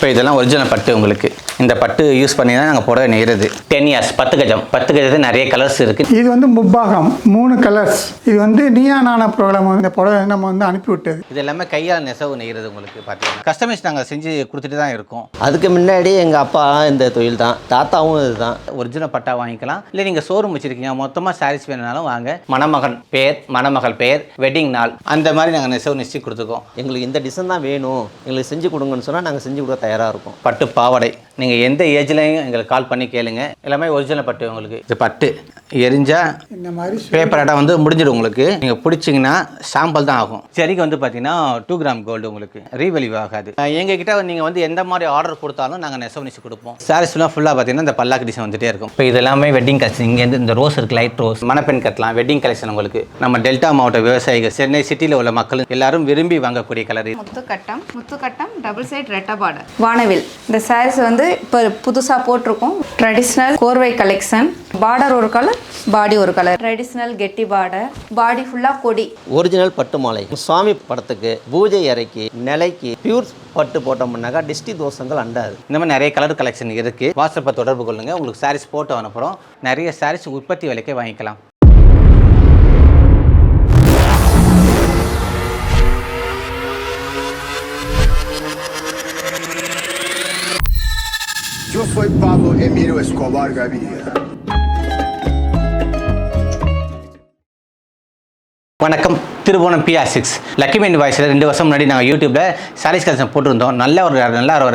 இப்போ இதெல்லாம் ஒரிஜினல் பட்டு உங்களுக்கு. இந்த பட்டு யூஸ் பண்ணி தான் நாங்கள் புடவை நெய்கிறது. 10 years 10 கஜம். 10 கஜத்தில் நிறைய கலர்ஸ் இருக்குது. இது வந்து முப்பாகம் 3 கலர்ஸ். இது வந்து நீயா நானா ப்ரோக்ராம் இந்த புடவை நம்ம வந்து அனுப்பிவிட்டது. இது எல்லாமே கையால் நெசவு நெய்கிறது உங்களுக்கு பார்த்தீங்கன்னா. கஸ்டமைஸ் நாங்கள் செஞ்சு கொடுத்துட்டு தான் இருக்கோம். அதுக்கு முன்னாடி எங்கள் அப்பா இந்த தொழில் தான், தாத்தாவும் இதுதான். ஒரிஜினல் பட்டா வாங்கிக்கலாம். இல்லை நீங்கள் ஷோரூம் வச்சுருக்கீங்க மொத்தமாக சாரீஸ் வேணுனாலும் வாங்க. மணமகன் பேர், மணமகள் பேர், வெட்டிங் நாள் அந்த மாதிரி நாங்கள் நெசவு நெசி கொடுத்துருக்கோம். எங்களுக்கு இந்த டிசைன் தான் வேணும், எங்களுக்கு செஞ்சு கொடுங்கன்னு சொன்னால் நாங்கள் செஞ்சு கொடுக்க தயாராக இருக்கோம். பட்டு பாவாடை நீங்கள் எந்த ஏஜ்லையும் எங்களுக்கு கால் பண்ணி கேளுங்க. எல்லாமே ஒரிஜினல் பட்டு உங்களுக்கு. இது பட்டு எரிஞ்சால் இந்த மாதிரி பேப்பர் ஆட்டா வந்து முடிஞ்சிடும் உங்களுக்கு. நீங்கள் பிடிச்சிங்கன்னா சாம்பிள் தான் ஆகும். சரிக்கு வந்து பார்த்தீங்கன்னா 2 கிராம் கோல்டு உங்களுக்கு ரீவெலிவ் ஆகாது. எங்ககிட்ட நீங்கள் வந்து எந்த மாதிரி ஆர்டர் கொடுத்தாலும் நாங்கள் நெசவு நெசி கொடுப்போம். சாரீஸ்லாம் ஃபுல்லாக பார்த்தீங்கன்னா இந்த பல்லாக்கு டிசைன் வந்துட்டே இருக்கும். இப்போ இது எல்லாமே வெட்டிங் கலெக்ஷன். இங்கேருந்து இந்த ரோஸ் இருக்குது, லைட் ரோஸ், மணப்பெண் கட்டலாம், வெட்டிங் கலெக்ஷன் உங்களுக்கு. நம்ம டெல்டா மாவட்ட விவசாயிகள், சென்னை சிட்டியில் உள்ள மக்கள் எல்லாரும் விரும்பி வாங்கக்கூடிய கலர். முத்துக்கட்டம் டபுள் சைட் ரெட்டை பார்டர் வானவில். இந்த சாரீஸ் வந்து இப்போ புதுசாக போட்டிருக்கோம். ட்ரெடிஷ்னல் கோர்வை கலெக்ஷன். பார்டர் ஒரு கலர், பாடி ஒரு கலர். ட்ரெடிஷ்னல் கெட்டி பார்டர், பாடி ஃபுல்லாக கொடி. ஒரிஜினல் பட்டு மாலை சுவாமி படத்துக்கு, பூஜை அறைக்கு, நிலைக்கு பியூர் பட்டு போட்டோம்னாக்கா டிஸ்டி தோஷங்கள் அண்டாது. இந்த மாதிரி நிறைய கலர் கலெக்ஷன் இருக்குது. வாட்ஸ்அப்பை தொடர்பு கொள்ளுங்கள். உங்களுக்கு சாரீஸ் போட்டு அனுப்புகிறோம். நிறைய சாரீஸ் உற்பத்தி விலைக்கே வாங்கிக்கலாம். Yo soy Pablo Emilio Escobar Gaviria. வணக்கம். திருவோணம் PR6 லக்கிமேன் வாய்ஸில் 2 வருஷம் முன்னாடி நாங்கள் யூடியூப்பில் சாரீஸ் கலெக்ஷன் போட்டிருந்தோம். நல்ல ஒரு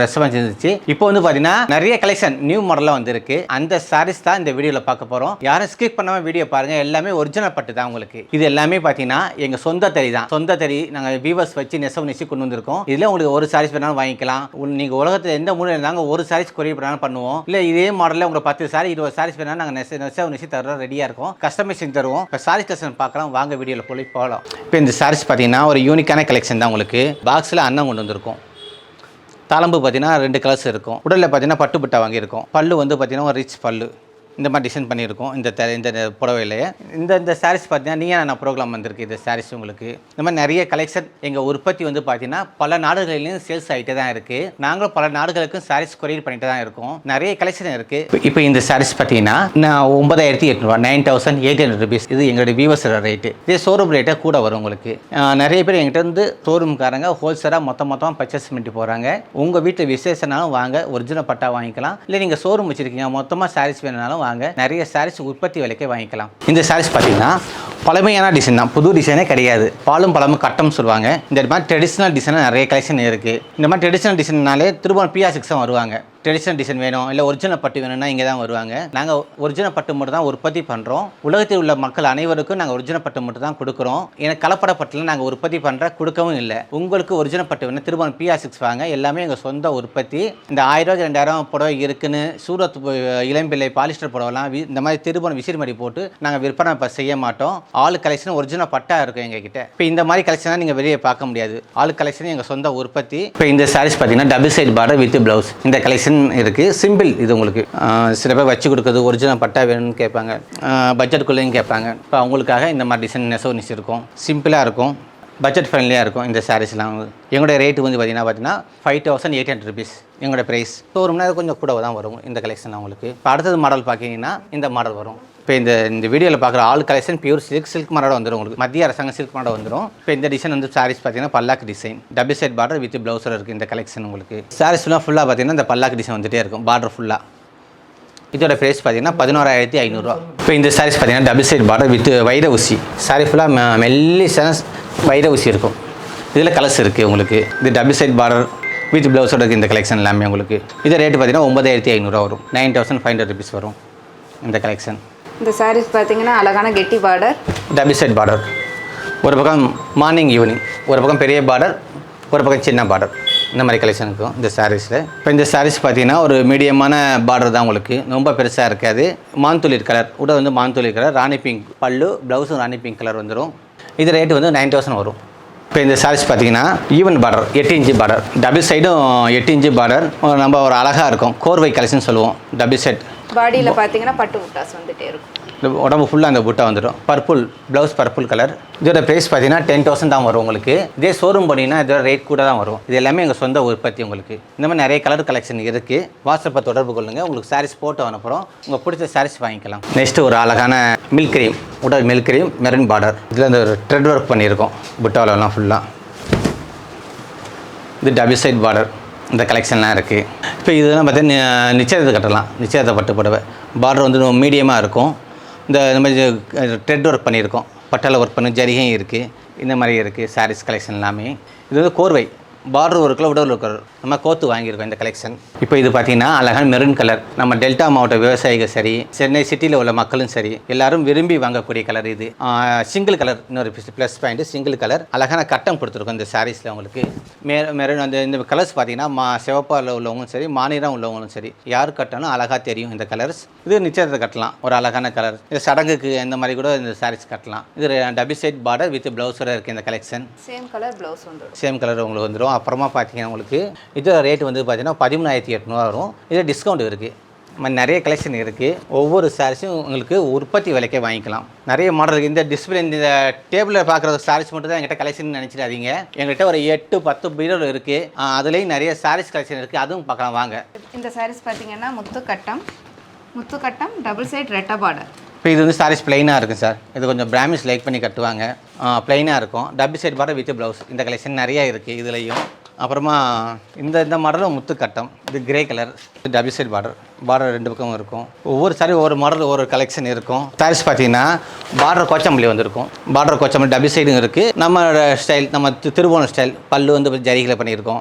ரெஸ்பான்ஸ் இருந்துச்சு. இப்போ வந்து பார்த்தீங்கன்னா நிறைய கலெக்ஷன் நியூ மாடலாக வந்துருக்கு. அந்த சாரீஸ் தான் இந்த வீடியோவில் பார்க்க போகிறோம். யாரும் ஸ்கிப் பண்ணாமல் வீடியோ பாருங்கள். எல்லாமே ஒரிஜினல் பட்டு தான் உங்களுக்கு. இது எல்லாமே பார்த்தீங்கன்னா எங்கள் சொந்த தறி தான். சொந்த தறி நாங்கள் வீவர்ஸ் வச்சு நெசவு நெசி கொண்டு வந்திருக்கோம். இதில் உங்களுக்கு ஒரு சாரீஸ் வேணாலும் வாங்கிக்கலாம். நீங்கள் உலகத்தில் எந்த மூலையில் இருந்தாங்க ஒரு சாரீஸ் கொரியர் பண்ணாலும் பண்ணுவோம். இல்லை இதே மாடலில் உங்களுக்கு 10 சாரி 20 சாரீஸ் வேணாலும் நாங்கள் நெசவு நெசி தர ரெடியாக இருக்கும். கஸ்டமைஸ் தருவோம். இப்போ சாரீஸ் கலெக்ஷன் பார்க்கலாம் வாங்க, வீடியோவில் போகலாம். இப்போ இந்த சாரீஸ் பார்த்தீங்கன்னா ஒரு யூனிக்கான கலெக்ஷன் தான் உங்களுக்கு. பாக்ஸில் அன்னம் கொண்டு வந்திருக்கும். தளம்பு பார்த்தீங்கன்னா 2 கலர்ஸ் இருக்கும். உடலில் பார்த்தீங்கன்னா பட்டு பட்டா வாங்கியிருக்கோம். பல்லு வந்து பார்த்தீங்கன்னா ஒரு ரிச் பல்லு இந்த மாதிரி டிசைன் பண்ணியிருக்கோம். இந்த புடவையிலேயே இந்த சாரீஸ் பார்த்தீங்கன்னா நீங்கள் நான் ப்ரோக்ராம் வந்திருக்கு. இந்த சாரீஸ் உங்களுக்கு இந்த மாதிரி நிறைய கலெக்ஷன். எங்கள் உற்பத்தி வந்து பார்த்தீங்கன்னா பல நாடுகளிலையும் சேல்ஸ் ஆகிட்டே தான் இருக்குது. நாங்களும் பல நாடுகளுக்கும் சாரீஸ் கொரியர் பண்ணிட்டு தான் இருக்கோம். நிறைய கலெக்ஷன் இருக்குது. இப்போ இந்த சாரீஸ் பார்த்தீங்கன்னா 9800 9800 rupees. இது எங்களுடைய வியூவர்ஸ் ரேட்டு. இதே ஷோரூம் ரேட்டே கூட வரும் உங்களுக்கு. நிறைய பேர் எங்கிட்ட இருந்து ஷோரூம்காரங்க ஹோல்சேலாக மொத்தமாக பர்ச்சேஸ் பண்ணிட்டு போகிறாங்க. உங்கள் வீட்டில் விசேஷனாலும் வாங்க, ஒரிஜினல் பட்டா வாங்கிக்கலாம். இல்லை நீங்கள் ஷோரூம் வச்சுருக்கீங்க மொத்தமாக சாரீஸ் வேணுனாலும் நிறைய சாரீஸ் உற்பத்தி விலைக்கே வாங்கிக்கலாம். இந்த சாரீஸ் பார்த்தீங்கன்னா பழமையான டிசைன் தான், புது டிசைனே கிடையாது. பாலும் பழமும் கட்டம் சொல்லுவாங்க. இந்த மாதிரி ட்ரெடிஷ்னல் டிசைன் நிறைய கலெக்ஷன் இருக்குது. இந்த மாதிரி ட்ரெடிஷ்னல் டிசைன்னாலே திரும்ப PR6 தான் வருவாங்க. ட்ரெடிஷ்னல் டிசைன் வேணும், இல்லை ஒரிஜினல் பட்டு வேணும்னா இங்கே தான் வருவாங்க. நாங்கள் ஒரிஜினல் பட்டு மட்டும் தான் உற்பத்தி பண்ணுறோம். உலகத்தில் உள்ள மக்கள் அனைவருக்கும் நாங்கள் ஒரிஜினல் பட்டு மட்டும் தான் கொடுக்குறோம். எனக்கு கலப்பட பட்டில் நாங்கள் உற்பத்தி கொடுக்கவும் இல்லை. உங்களுக்கு ஒரிஜினல் பட்டு வேணும் திரும்ப PR6 வாங்க. எல்லாமே எங்கள் சொந்த உற்பத்தி. இந்த 1000 2000 புடவை இருக்குன்னு சூரத் இளம்பிள்ளை பாலிஸ்டர் புடவைலாம் இந்த மாதிரி திருபுவனம் விசிறிமடி போட்டு நாங்கள் விற்பனை செய்ய மாட்டோம். ஆளு கலெக்ஷன் ஒரிஜினல் பட்டா இருக்கும் எங்ககிட்ட. இப்போ இந்த மாதிரி கலெக்ஷனாக நீங்கள் வெளியே பார்க்க முடியாது. ஆளு கலெக்ஷன் எங்கள் சொந்த உற்பத்தி. இப்போ இந்த சாரீஸ் பார்த்தீங்கன்னா double side border with blouse. இந்த கலெக்ஷன் இருக்குது. சிம்பிள் இது உங்களுக்கு. சில பேர் வச்சு கொடுக்குறது ஒரிஜினல் பட்டா வேணும்னு கேட்பாங்க, பட்ஜெட்டுக்குள்ளேயும் கேட்பாங்க. இப்போ அவங்களுக்காக இந்த மாதிரி டிசைன் நெசவு நெசி இருக்கும். சிம்பிளாக இருக்கும், பட்ஜெட் ஃப்ரெண்ட்லியாக இருக்கும். இந்த சாரீஸ்லாம் எங்களுடைய ரேட்டு வந்து பார்த்தீங்கன்னா 5800 rupees எங்களோட ப்ரைஸ். ஷோரூம்னா கொஞ்சம் கூட தான் வரும் இந்த கலெக்ஷன் உங்களுக்கு. இப்போ அடுத்தது மாடல் பார்த்தீங்கன்னா இந்த மாடல் வரும். இப்போ இந்த வீடியோவில் பார்க்குற all collection pure silk model வந்துடும் உங்களுக்கு. மத்திய அரசாங்க சில்க் மாடல் வந்துடும். இப்போ இந்த டிசைன் வந்து சாரீஸ் பார்த்தீங்கன்னா பல்லாக்கு design, double side border with ப்ளவுஸில் இருக்குது. இந்த கலெக்ஷன் உங்களுக்கு சாரீஸ்லாம் ஃபுல்லாக பார்த்தீங்கன்னா இந்த பல்லாக்கு டிசைன் வந்துகிட்டே இருக்கும். பார்டர் ஃபுல்லாக. இதோட ப்ரைஸ் பார்த்தீங்கன்னா 11500 இப்போ இந்த சாரீஸ் பார்த்தீங்கன்னா டபுள் சைட் பார்டர் வித் வைர ஊசி. சாரீ ஃபுல்லாக மெல்லிசான வைர ஊசி இருக்கும். இதில் கலர்ஸ் இருக்குது உங்களுக்கு. இது டபுள் சைட் பார்டர் வித் ப்ளவுஸோட இருக்குது இந்த கலெக்ஷன் எல்லாமே உங்களுக்கு. இது ரேட்டு பார்த்தீங்கன்னா 9500 வரும். 9500 rupees வரும் இந்த கலெக்ஷன். இந்த சாரீஸ் பார்த்தீங்கன்னா அழகான கெட்டி பார்டர், டபுள் சைட் பார்டர். ஒரு பக்கம் மார்னிங் ஈவினிங், ஒரு பக்கம் பெரிய பார்டர், ஒரு பக்கம் சின்ன பார்டர். இந்த மாதிரி கலெக்ஷன் இருக்கும் இந்த சாரீஸில். இப்போ இந்த சாரீஸ் பார்த்தீங்கன்னா ஒரு மீடியமான பார்டர் தான் உங்களுக்கு. ரொம்ப பெருசாக இருக்காது. மான்துளிர் கலர் உட வந்து மான்துளிர் கலர், ராணி பிங்க் பல்லு, ப்ளவுஸும் ராணி பிங்க் கலர் வந்துடும். இது ரேட்டு வந்து 9000 வரும். இப்போ இந்த சாரீஸ் பார்த்தீங்கன்னா even border 8 inch border, double சைடும் 8 inch பார்டர். நம்ம ஒரு அழகாக இருக்கும். கோர்வை கலெக்ஷன் சொல்லுவோம். டபுள் செட் பாடியில் பார்த்தீங்கன்னா பட்டு புட்டாஸ் வந்துட்டே இருக்கும். இந்த உடம்பு ஃபுல்லாக அந்த புட்டா வந்துடும். Purple blouse, purple colour. இதோட ப்ரைஸ் பார்த்தீங்கன்னா 10,000 தான் வரும் உங்களுக்கு. இதே ஷோரூம் போனீங்கன்னா இதோட ரேட் கூட தான் வரும். இது எல்லாமே எங்கள் சொந்த உற்பத்தி உங்களுக்கு. இந்த மாதிரி நிறைய கலர் கலெக்ஷன் இருக்குது. வாட்ஸ்அப்பை தொடர்பு கொள்ளுங்கள். உங்களுக்கு சாரீஸ் போட்டு அனுப்புகிறோம். உங்களுக்கு பிடிச்ச சாரீஸ் வாங்கிக்கலாம். நெக்ஸ்ட்டு ஒரு அழகான மில்க் க்ரீம், உடல் மில்க் க்ரீம், மெரூன் பார்டர். இதில் இந்த ஒரு த்ரெட் ஒர்க் பண்ணியிருக்கோம் புட்டாவிலலாம் ஃபுல்லாக. இது டபுள் சைட் பார்டர். இந்த கலெக்ஷன்லாம் இருக்குது. இப்போ இதெல்லாம் பார்த்தீங்கன்னா நிச்சயத்தை கட்டலாம். நிச்சயத்தை பட்டு புடவை பார்டர் வந்து மீடியமாக இருக்கும். இந்த மாதிரி த்ரெட் ஒர்க் பண்ணியிருக்கோம். பட்டால ஒர்க் பண்ணி ஜரிகையும் இருக்குது. இந்த மாதிரி இருக்குது சாரீஸ் கலெக்ஷன் எல்லாமே. இது வந்து கோர்வை பார்டர் ஒர்க்கில் உடல் ஒர்க்கர் நம்ம கோத்து வாங்கியிருக்கோம் இந்த கலெக்ஷன். இப்போ இது பார்த்தீங்கன்னா அழகான மெரூன் கலர். நம்ம டெல்டா மாவட்ட விவசாயிகள் சரி, சென்னை சிட்டியில் உள்ள மக்களும் சரி, எல்லாரும் விரும்பி வாங்கக்கூடிய கலர் இது. Single colour. இன்னொரு ப்ளஸ் பாயிண்ட் சிங்கிள் கலர். அழகான கட்டம் கொடுத்துருக்கோம் இந்த சாரீஸில் உங்களுக்கு. மெரூன் அந்த இந்த கலர்ஸ் பார்த்தீங்கன்னா செவப்பால் உள்ளவங்களும் சரி, மாநிலம் உள்ளவங்களும் சரி, யார் கட்டணும் அழகாக தெரியும் இந்த கலர்ஸ். இது நிச்சயத்தை கட்டலாம். ஒரு அழகான கலர். இது சடங்குக்கு இந்த மாதிரி கூட இந்த சாரீஸ் கட்டலாம். இது டபுள் சைட் பார்டர் வித் ப்ளவுஸோட இருக்குது இந்த கலெக்ஷன். சேம் கலர் ப்ளவுஸ் வந்துடும். சேம் கலர் உங்களுக்கு வந்துடும். அப்புறமா பார்த்தீங்கன்னா உங்களுக்கு இதோட ரேட் வந்து பார்த்தீங்கன்னா 13,800 வரும். இதில் டிஸ்கவுண்ட் இருக்குது. மாதிரி நிறைய கலெக்ஷன் இருக்குது. ஒவ்வொரு சாரீஸும் உங்களுக்கு உற்பத்தி விலைக்கே வாங்கிக்கலாம். நிறைய மாடல் இந்த டிஸ்பிளே இந்த டேபிளில் பார்க்குற சாரீஸ் மட்டும் தான் எங்கிட்ட கலெக்ஷன் நினச்சிடாதீங்க. எங்கள்கிட்ட ஒரு 8-10 பீரோ இருக்குது. அதுலேயும் நிறைய சாரீஸ் கலெக்ஷன் இருக்குது. அதுவும் பார்க்கலாம் வாங்க. இந்த சாரீஸ் பார்த்தீங்கன்னா முத்துக்கட்டம் டபுள் சைட் ரெட்டை பார்டர். இப்போ இது வந்து சாரீஸ் ப்ளைனாக இருக்கும் சார். இது கொஞ்சம் பிராமிஸ் லைக் பண்ணி கட்டுவாங்க. ப்ளைனாக இருக்கும். Double side border with blouse. இந்த கலெக்ஷன் நிறையா இருக்குது இதுலேயும். அப்புறமா இந்த மாடலும் முத்துக்கட்டம். இது கிரே கலர். இது டபுள் சைட் பார்டர் 2 பக்கமும் இருக்கும். ஒவ்வொரு சாரி ஒவ்வொரு மாடல் ஒவ்வொரு கலெக்ஷன் இருக்கும். சாரீஸ் பார்த்தீங்கன்னா பார்டர் கோச்சம்பள்ளி வந்திருக்கும். பார்டர் கோச்சம்பள்ளி டபுள் சைடும் இருக்குது. நம்ம ஸ்டைல் நம்ம திருவோணம் ஸ்டைல் பல்லு வந்து ஜரிகளை பண்ணியிருக்கோம்.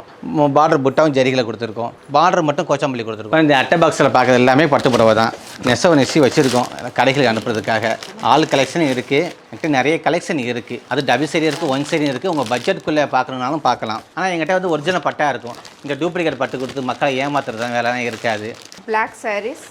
பார்டர் புட்டாவும் ஜரிகளை கொடுத்துருக்கோம். பார்டர் மட்டும் கோச்சம்பள்ளி கொடுத்துருக்கோம். இந்த அட்டை பாக்ஸில் பார்க்குறது எல்லாமே பட்டு புடவை தான். நெசவு வச்சுருக்கோம் கடைகளுக்கு அனுப்புறதுக்காக. ஆல் கலெக்ஷனும் இருக்குது. என்கிட்ட நிறைய கலெக்ஷன் இருக்குது. அது டபுள் சைடு இருக்குது, ஒன் சைடும் இருக்குது. உங்கள் பட்ஜெட்டுக்குள்ளே பார்க்கணுன்னாலும் பார்க்கலாம். ஆனால் எங்கிட்ட வந்து ஒரிஜினல் பட்டாக இருக்கும். இங்கே டூப்ளிகேட் பட்டு கொடுத்து மக்களை ஏமாத்துறது தான் வேலைலாம் இருக்காது. பிளாக் சாரீஸ்